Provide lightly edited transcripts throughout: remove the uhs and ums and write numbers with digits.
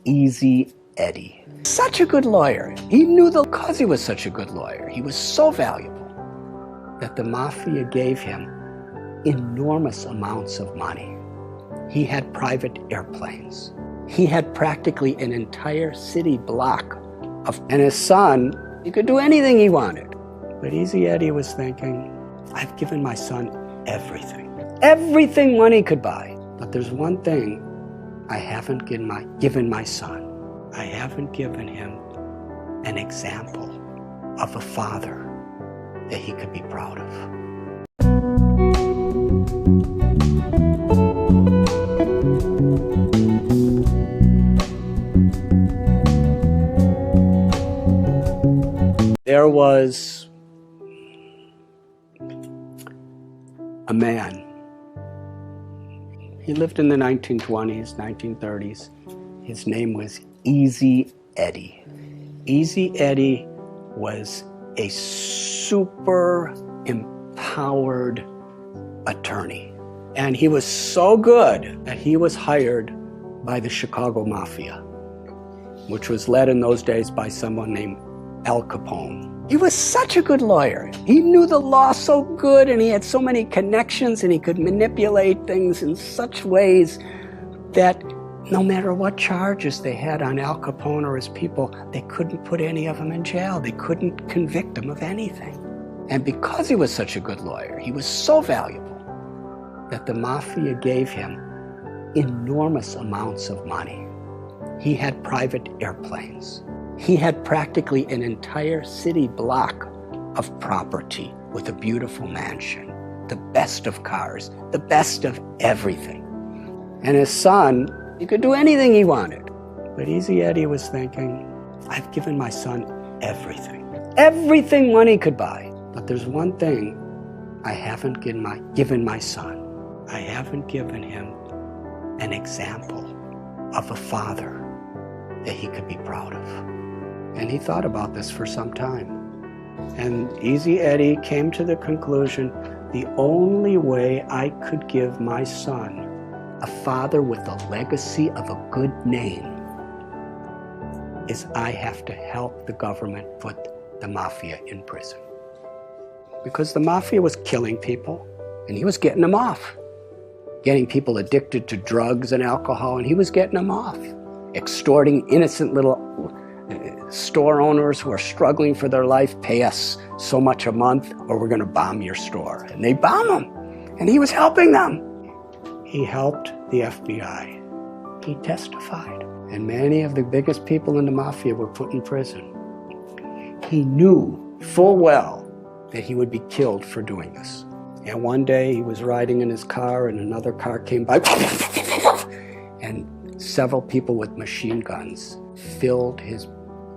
Easy Eddie. Such a good lawyer. He knew because he was such a good lawyer, he was so valuable that the mafia gave him enormous amounts of money. He had private airplanes. He had practically an entire city block and his son, he could do anything he wanted. But Easy Eddie was thinking, I've given my son everything. Everything money could buy. But there's one thing I haven't given my son. I haven't given him an example of a father that he could be proud of. There was a man. He lived in the 1920s, 1930s. His name was Easy Eddie. Easy Eddie was a super empowered attorney. And he was so good that he was hired by the Chicago Mafia, which was led in those days by someone named Al Capone. He was such a good lawyer. He knew the law so good, and he had so many connections, and he could manipulate things in such ways that no matter what charges they had on Al Capone or his people, they couldn't put any of them in jail. They couldn't convict him of anything. And because he was such a good lawyer, he was so valuable that the mafia gave him enormous amounts of money. He had private airplanes. He had practically an entire city block of property with a beautiful mansion, the best of cars, the best of everything. And his son, he could do anything he wanted. But Easy Eddie was thinking, I've given my son everything. Everything money could buy. But there's one thing I haven't given my son. I haven't given him an example of a father that he could be proud of. And he thought about this for some time. And Easy Eddie came to the conclusion, the only way I could give my son a father with a legacy of a good name is I have to help the government put the mafia in prison. Because the mafia was killing people, and he was getting them off. Getting people addicted to drugs and alcohol, and he was getting them off. Extorting innocent little store owners who are struggling for their life, pay us so much a month or we're going to bomb your store. And they bomb them. And he was helping them. He helped the FBI. He testified. And many of the biggest people in the mafia were put in prison. He knew full well that he would be killed for doing this. And one day he was riding in his car and another car came by and several people with machine guns filled his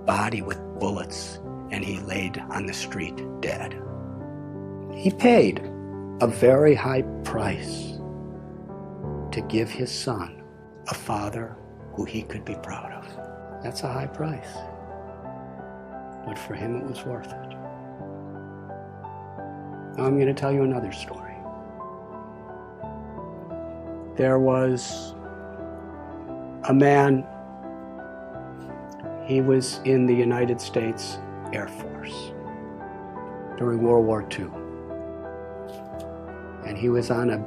body with bullets, and he laid on the street dead. He paid a very high price to give his son a father who he could be proud of. That's a high price, but for him it was worth it. Now I'm going to tell you another story. There was a man. He was in the United States Air Force during World War II. And he was on a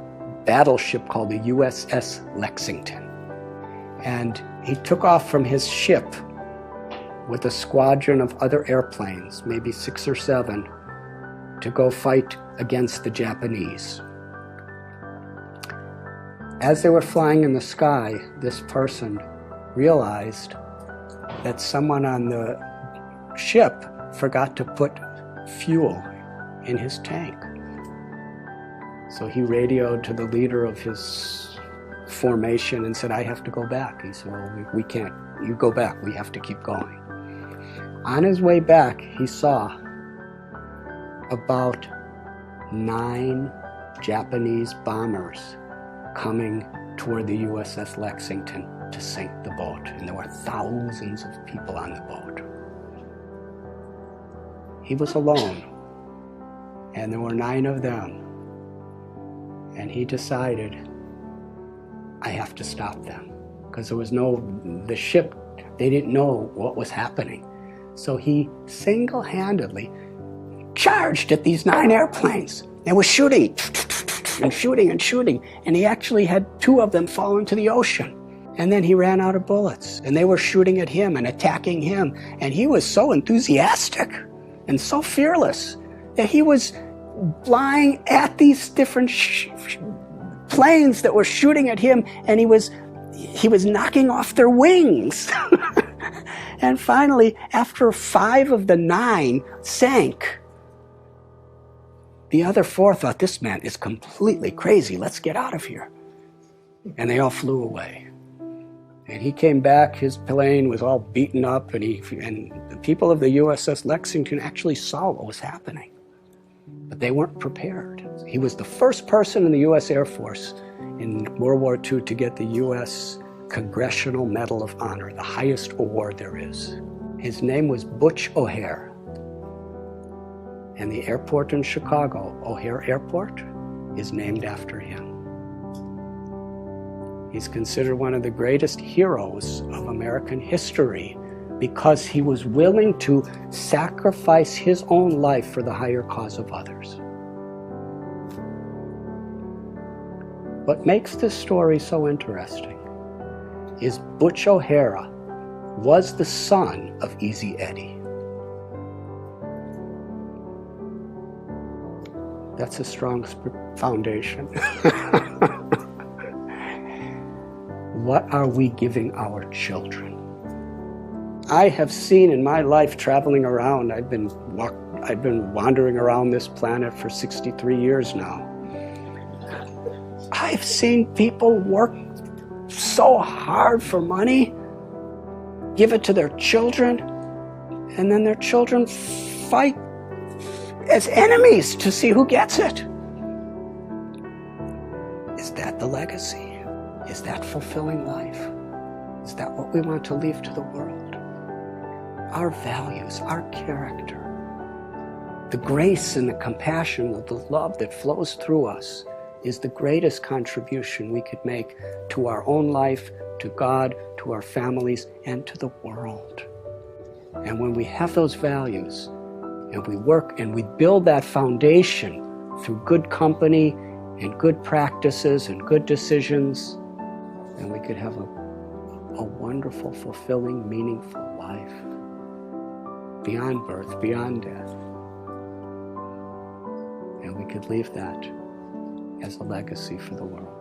battleship called the USS Lexington. And he took off from his ship with a squadron of other airplanes, maybe 6 or 7, to go fight against the Japanese. As they were flying in the sky, this person realized that someone on the ship forgot to put fuel in his tank. So he radioed to the leader of his formation and said, I have to go back. He said, well, we can't. You go back. We have to keep going. On his way back, he saw about 9 Japanese bombers coming toward the USS Lexington to sink the boat, and there were thousands of people on the boat. He was alone, and there were 9 of them, and he decided, I have to stop them, because the ship They didn't know what was happening. So he single-handedly charged at these 9 airplanes and was shooting and shooting and shooting. And he actually had 2 of them fall into the ocean. And then he ran out of bullets, and they were shooting at him and attacking him. And he was so enthusiastic and so fearless that he was flying at these different planes that were shooting at him, and he was knocking off their wings. And finally, after 5 of the 9 sank, the other 4 thought, this man is completely crazy. Let's get out of here. And they all flew away. And he came back, his plane was all beaten up, and the people of the USS Lexington actually saw what was happening. But they weren't prepared. He was the first person in the U.S. Air Force in World War II to get the U.S. Congressional Medal of Honor, the highest award there is. His name was Butch O'Hare. And the airport in Chicago, O'Hare Airport, is named after him. He's considered one of the greatest heroes of American history because he was willing to sacrifice his own life for the higher cause of others. What makes this story so interesting is Butch O'Hara was the son of Easy Eddie. That's a strong foundation. What are we giving our children? I have seen in my life traveling around, I've been wandering around this planet for 63 years now. I've seen people work so hard for money, give it to their children, and then their children fight as enemies to see who gets it. Is that the legacy? Is that fulfilling life? Is that what we want to leave to the world? Our values, our character, the grace and the compassion, the love that flows through us is the greatest contribution we could make to our own life, to God, to our families, and to the world. And when we have those values, and we work and we build that foundation through good company and good practices and good decisions, then we could have a wonderful, fulfilling, meaningful life beyond birth, beyond death. And we could leave that as a legacy for the world.